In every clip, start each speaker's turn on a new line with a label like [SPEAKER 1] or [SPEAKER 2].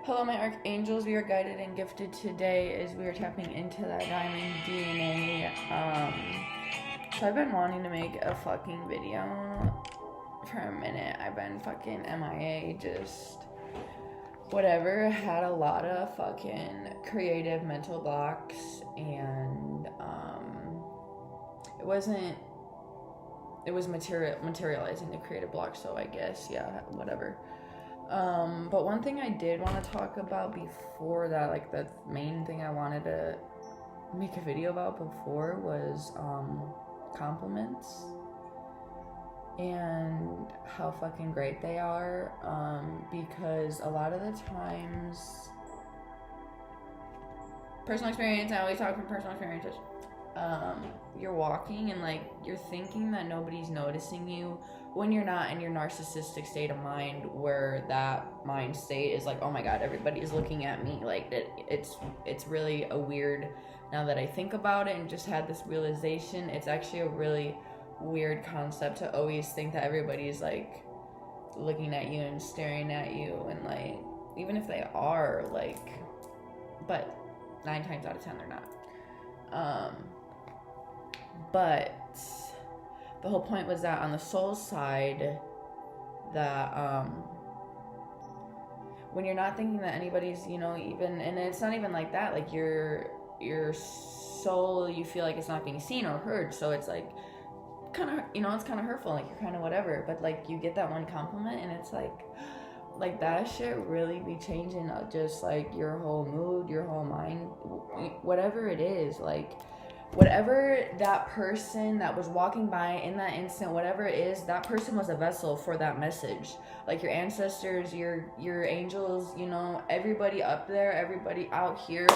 [SPEAKER 1] Hello, my archangels. We are guided and gifted today as we are tapping into that diamond DNA. So I've been wanting to make a fucking video for a minute. I've been fucking MIA, just whatever. Had a lot of fucking creative mental blocks, and it was materializing the creative block, so I guess, yeah, whatever. But one thing I did want to talk about before that, like the main thing I wanted to make a video about before was, compliments and how fucking great they are, because a lot of the times, personal experience, I always talk from personal experiences, you're walking and like you're thinking that nobody's noticing you when you're not in your narcissistic state of mind, where that mind state is like, oh my god, everybody is looking at me. Like it's really a weird, now that I think about it and just had this realization, it's actually a really weird concept to always think that everybody's like looking at you and staring at you, and like even if they are, like, but 9 times out of 10 they're not. But the whole point was that on the soul side, that when you're not thinking that anybody's, you know, even, and it's not even like that, like your soul, you feel like it's not being seen or heard, so it's like kind of, you know, it's kind of hurtful, like you're kind of whatever, but like you get that one compliment and it's like that shit really be changing just like your whole mood, your whole mind, whatever it is, like whatever that person that was walking by in that instant, whatever it is, that person was a vessel for that message. Like your ancestors, your angels, you know, everybody up there, everybody out here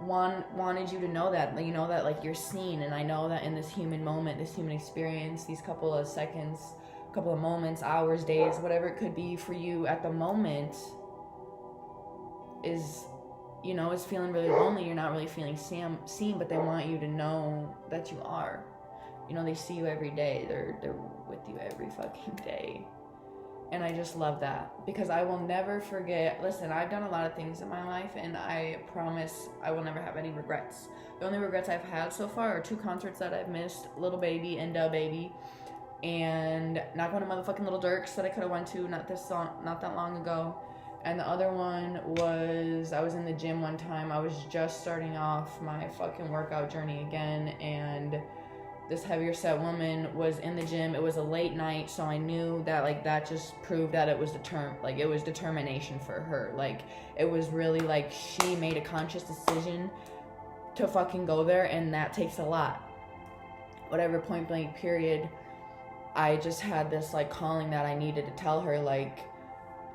[SPEAKER 1] wanted you to know that, you know, that like you're seen. And I know that in this human moment, this human experience, these couple of seconds, couple of moments, hours, days, whatever it could be for you at the moment, is, you know, is feeling really lonely. You're not really feeling seen, but they want you to know that you are. You know, they see you every day. They're with you every fucking day. And I just love that, because I will never forget. Listen, I've done a lot of things in my life, and I promise I will never have any regrets. The only regrets I've had so far are 2 concerts that I've missed, Little Baby and Da Baby, and not going to motherfucking Little Dirks that I could have went to not that long ago. And the other one was, I was in the gym one time. I was just starting off my fucking workout journey again, and this heavier set woman was in the gym. It was a late night, so I knew that, like, that just proved that it was it was determination for her. Like, it was really like she made a conscious decision to fucking go there, and that takes a lot. Whatever, point blank period, I just had this like calling that I needed to tell her, like,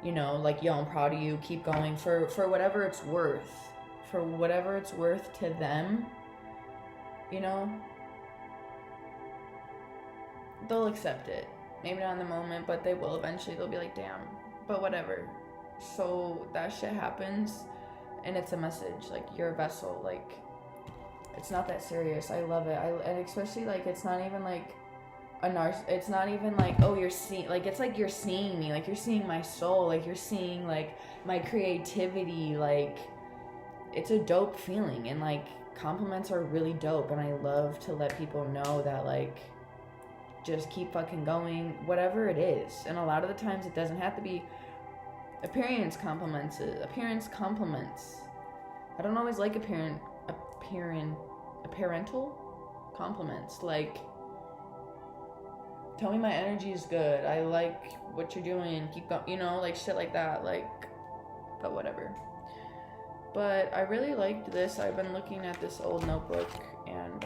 [SPEAKER 1] you know, like, yo, I'm proud of you, keep going, for whatever it's worth. For whatever it's worth to them, you know? They'll accept it. Maybe not in the moment, but they will eventually. They'll be like, damn, but whatever. So that shit happens, and it's a message. Like, you're a vessel. Like, it's not that serious. I love it. And especially, like, it's not even like it's not even like, oh, you're seeing, like, it's like you're seeing me, like you're seeing my soul, like you're seeing like my creativity. Like, it's a dope feeling, and like compliments are really dope, and I love to let people know that, like, just keep fucking going, whatever it is. And a lot of the times it doesn't have to be appearance compliments. I don't always like apparental compliments, like, tell me my energy is good, I like what you're doing, keep going, you know, like shit like that, like, but whatever. But I really liked this. I've been looking at this old notebook, and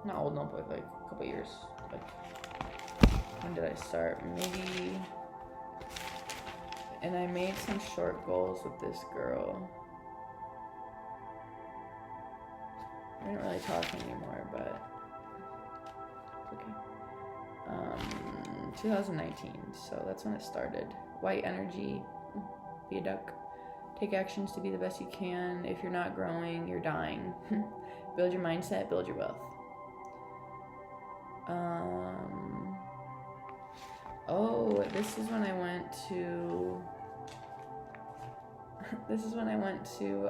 [SPEAKER 1] not old notebook, like a couple years, like, when did I start? Maybe, and I made some short goals with this girl. I didn't really talk anymore, but it's okay. 2019, so that's when it started. White energy, be a duck. Take actions to be the best you can. If you're not growing, you're dying. Build your mindset, build your wealth. Oh, this is when I went to this is when I went to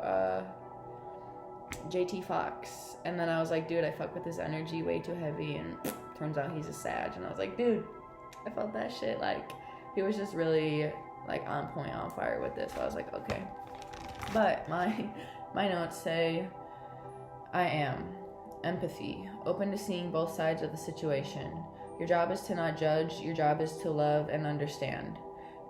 [SPEAKER 1] JT Fox, and then I was like, dude, I fuck with this energy way too heavy, and turns out he's a Sag, and I was like, dude, I felt that shit. Like, he was just really like on point, on fire with this. So I was like, okay. But my notes say, I am empathy, open to seeing both sides of the situation. Your job is to not judge. Your job is to love and understand.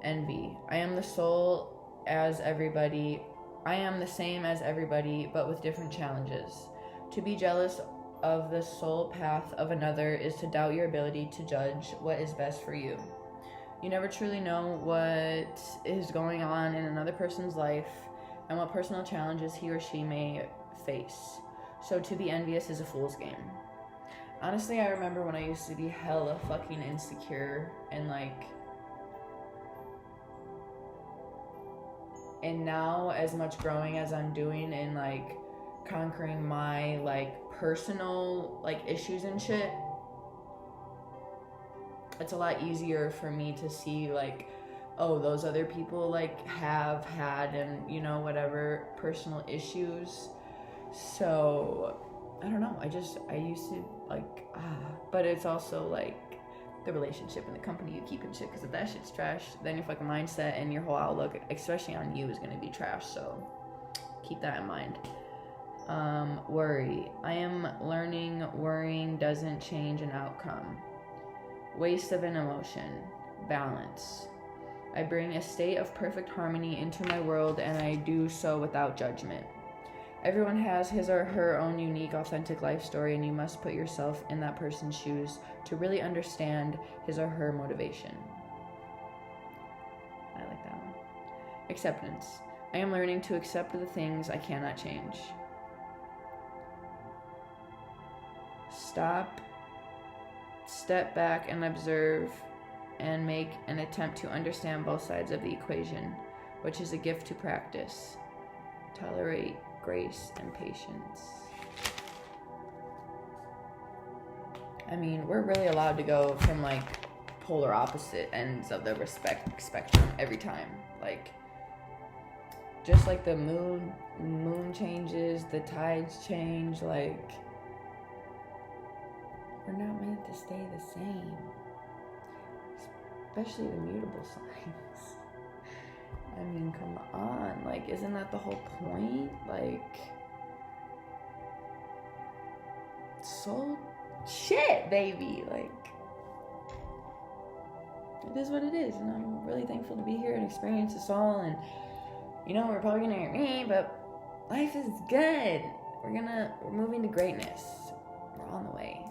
[SPEAKER 1] Envy, I am the soul as everybody. I am the same as everybody, but with different challenges. To be jealous of the soul path of another is to doubt your ability to judge what is best for you. You never truly know what is going on in another person's life and what personal challenges he or she may face. So to be envious is a fool's game. Honestly, I remember when I used to be hella fucking insecure and like, and now as much growing as I'm doing and like conquering my like personal like issues and shit, it's a lot easier for me to see like, oh, those other people like have had and, you know, whatever personal issues. So I don't know, I used to like, but it's also like the relationship and the company you keep and shit, because if that shit's trash, then your fucking mindset and your whole outlook, especially on you, is going to be trash. So keep that in mind. Worry, I am learning worrying doesn't change an outcome. Waste of an emotion. Balance, I bring a state of perfect harmony into my world, and I do so without judgment. Everyone has his or her own unique, authentic life story, and you must put yourself in that person's shoes to really understand his or her motivation. I like that one. Acceptance, I am learning to accept the things I cannot change. Step back and observe and make an attempt to understand both sides of the equation, which is a gift to practice. Tolerate grace and patience. I mean, we're really allowed to go from like polar opposite ends of the respect spectrum every time. Like, just like the moon changes, the tides change, like, we're not meant to stay the same. Especially the mutable signs. I mean, come on. Like, isn't that the whole point? Like, soul shit, baby. Like, it is what it is. And I'm really thankful to be here and experience this all. And, you know, we're probably gonna hear me, but life is good. We're moving to greatness. We're on the way.